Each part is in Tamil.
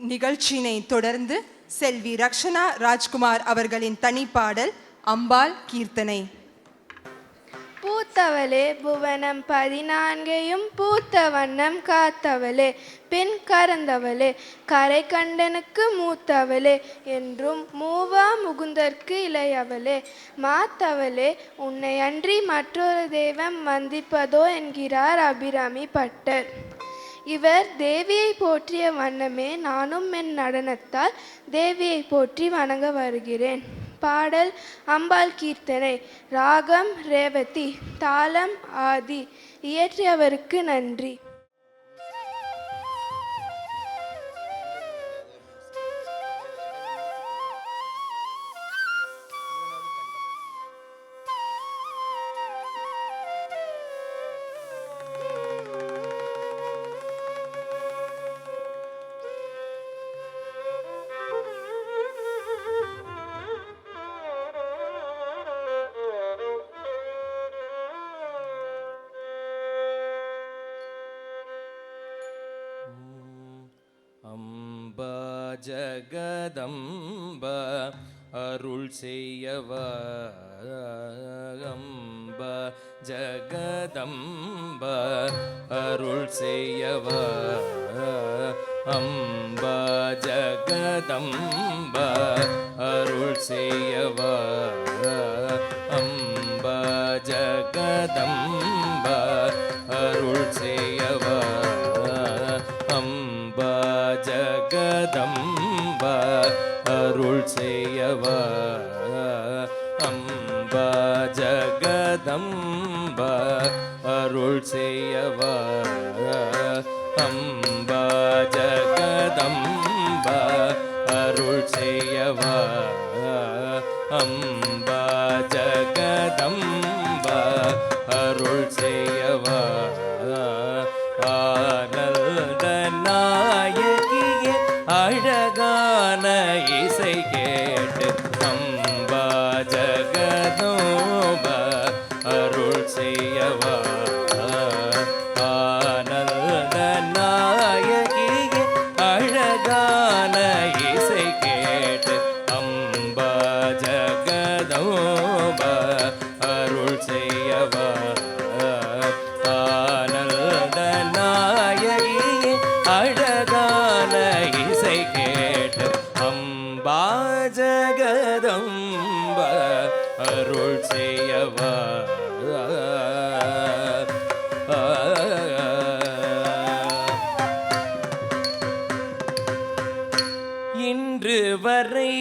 நிகழ்ச்சியினை தொடர்ந்து செல்வி ரக்ஷனா ராஜ்குமார் அவர்களின் தனிப்பாடல் அம்பாள் கீர்த்தனை. பூத்தவளே புவனம் 14 பூத்த வண்ணம் காத்தவளே பெண் கறந்தவளே கரை கண்டனுக்கு மூத்தவளே என்றும் மூவா முகுந்தற்கு இளையவளே மாத்தவளே உன்னை அன்றி மற்றொரு தெய்வம் வந்திப்பதோ என்கிறார் அபிராமி பட்டர். இவர் தேவியை போற்றிய வண்ணமே நானும் என் நடனத்தால் தேவியை போற்றி வணங்க வருகிறேன். பாடல் அம்பாள் கீர்த்தனை. ராகம் ரேவதி, தாளம் ஆதி. இயற்றியவருக்கு நன்றி. ஜகதம்ப அருள் செய்யவ அம்ப ஜகதம்ப அருள் செய்யவ அம்ப ஜகதம்ப அருள் செய்யவ அம்ப ஜகதம்ப அருள் செய்யவ அம்ப ஜகதம்ப அருள் செய்யவ அம்ப ஜகதம்ப அருள் செய்யவ அம்ப ஜகதம்ப அருள் செய்யவ அம்ப ஜகதம்ப அருள் செய்யவ ஆனந்த நாயகியே அழகான இசை கேட்டு அம்பா ஜகதோப அருள் செய்யவ ஆனந்த நாயகியே அழகான இசை கேட்டு அம்பா ஜகதோப அருள் செய்யவ ஆனந்த நாயகியே அழகான இசை கேட்டு அம்பா ஜகதம்ப அருள் செய்யவ இன்று வரை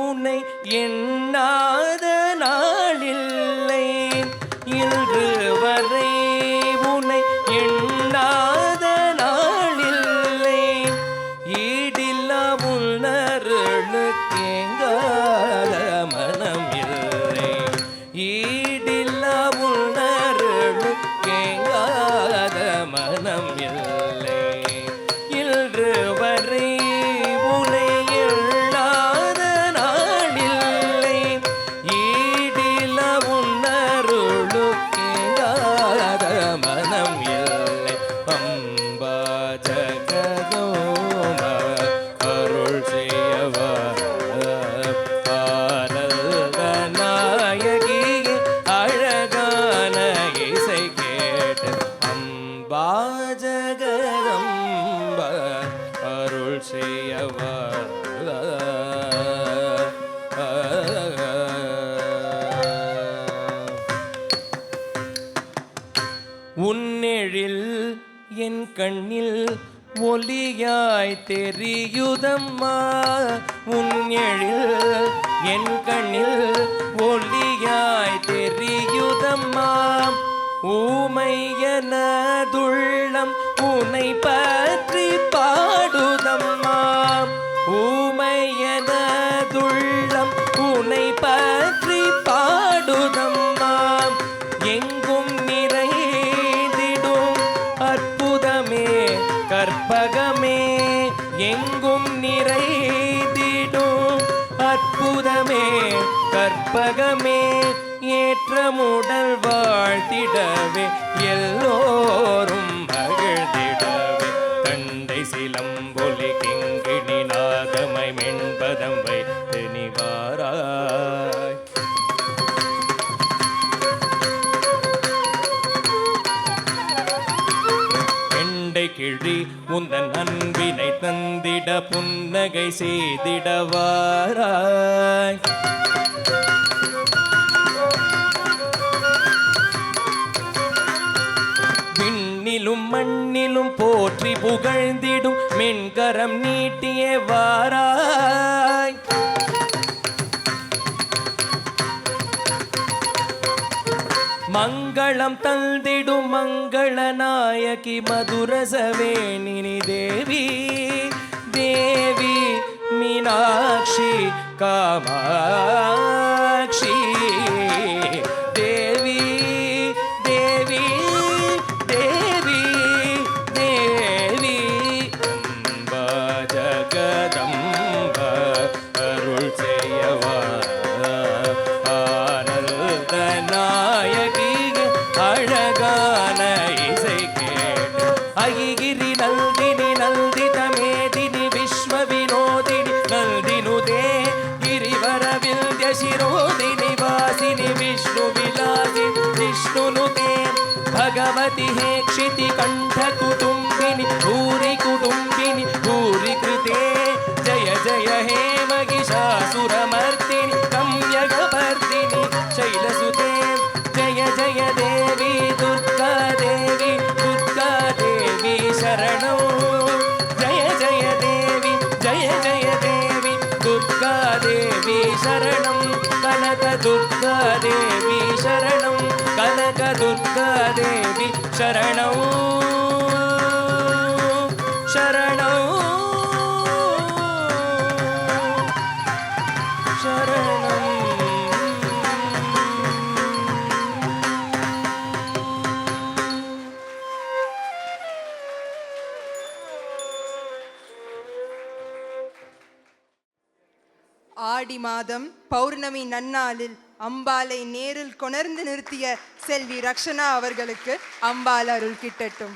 உன்னை எண்ணாத நாளில்லை இன்று வரை உன்னை எண்ணாத நாளில்லை ஈடில்லா உன்னருளுக்கேங்காத மனம் இல்லை ஈடில்லா உன்னருளுக்கேங்காத மனம் இல்லை இன்று வரை உன்னை எண்ணாத நாளில்லை ஈடில்லா உன்னருளுக்கேங்காத மனம் இல்லை அம்பா ஜகதோப அருள் செய்யவ ஆனந்த நாயகியே அழகான இசை கேட்டு அம்பா ஜகதம்ப அருள் செய்யவ உன்னெழில் என் கண்ணில் ஒளியாய் தெரியுதம்மா உன்னெழில் என் கண்ணில் ஒளியாய் தெரியுதம்மா ஊமையனதுள்ளம் உன்னை பற்றி பாடுதம்மா ஊமையனதுள்ளம் உன்னை பற்றி பாடுதம்மா எங்கும் நிறைந்திடும் அற்புதமே கற்பகமே எங்கும் நிறைந்திடும் அற்புதமே கற்பகமே ஏற்றமுடல் வாழ்த்திடவே எல்லோரும் மகிழ்ந்திடவே கண்டை சில சிலம்பொலி கிங்கிணி நாதமை மென்பதம் வைத்து நிவாராய். பெண்டை கிழி உந்தன் அன்பினை தந்திட புன்னகை செய்திடவாராய். விண்ணிலும் மண்ணிலும் போற்றி புகழ்ந்திடும் மென்கரம் நீட்டியே வாராய். மங்களம் தந்திடும் மங்கள நாயகி மதுரசவேணினி தேவி தேவி மீனாட்சி காமாட்சி தேவி தேவி தேவி தேவி அம்பா ஜகதம்பா அருள் செய்யவா. ஆனந்த நாயகி அழகான இசை கேட்டு அகிகிரி நந்தினி நந்தித மேதினி விஸ்வ வினோதினி நந்தினுதே ಗಿರಿವರ ವಿಂಧ್ಯ ಶಿರೋದಿನಿ ವಾಸಿನಿ ವಿಷ್ಣು ವಿಲಾಸಿ ವಿಷ್ಣುನುತೆ ಭಗವತಿ ಹೇ ಕ್ಷಿತಿ ಕಂಠ ಕುಟುಂಬಿನಿ ಭೂರಿ ಕುಟುಂಬಿನಿ ಭೂರಿ ಕೃತೆ ಜಯ ಜಯ ಹೇ ಮಹಿಷಾಸುರಮರ್ದಿನಿ ಕಮ್ಯಗಮರ್ದಿನಿ ಶೈಲಸುತೆ ಜಯ ಜಯ ದೇವಿ ದುರ್ಗಾ ದೇವಿ ಶರಣಂ. ಜಯ ಜಯ ದೇವಿ ಜಯ ಜಯ ದೇವಿ ದುರ್ಗಾ ದೇವಿ ಶರಣಂ. ಕನಕ ದುರ್ಗಾ ದೇವಿ ಶರಣಂ ಕನಕ ದುರ್ಗಾ ದೇವಿ ಶರಣಂ ಶರಣಂ ಶರಣಂ. ஆடி மாதம் பௌர்ணமி நன்னாளில் அம்பாலை நேரில் கொணர்ந்து நிறுத்திய செல்வி ரக்ஷனா அவர்களுக்கு அம்பாள் அருள் கிட்டட்டும்.